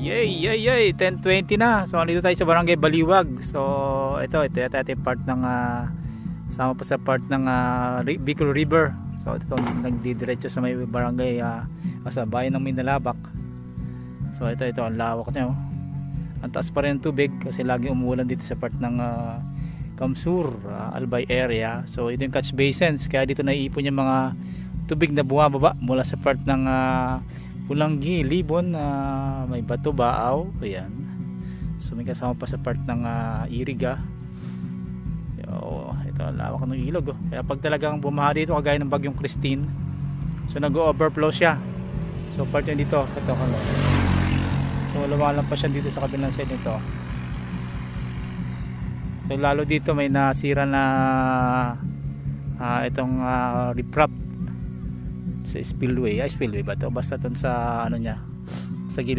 Yay, yay, yay, 10:20 na. So dito tayo sa Barangay Baliwag. So ito ating part ng sama pa sa part ng Bicol River. So ito nagdidiretso sa may barangay sa bayan ng Minalabak. So ito ang lawak niya, oh. Ang taas pa rin ng tubig kasi lagi umuulan dito sa part ng Kamsur, Albay area. So ito yung catch basins, kaya dito naiipon yung mga tubig na bumababa mula sa part ng Pulanggi, Libon, may Bato, Baaw. Ayan. So may kasama pa sa part ng Iriga. Ito ang lawak ng ilog, oh. Kaya pag talagang bumaha dito kagaya ng bagyong Christine, so nag-overflow siya. So part yun dito, ito kano. So lumalampas siya dito sa kabilang side nito. So lalo dito may nasira na itong riprap sa spillway. Spillway ba to? Basta ton sa ano niya, sa gilid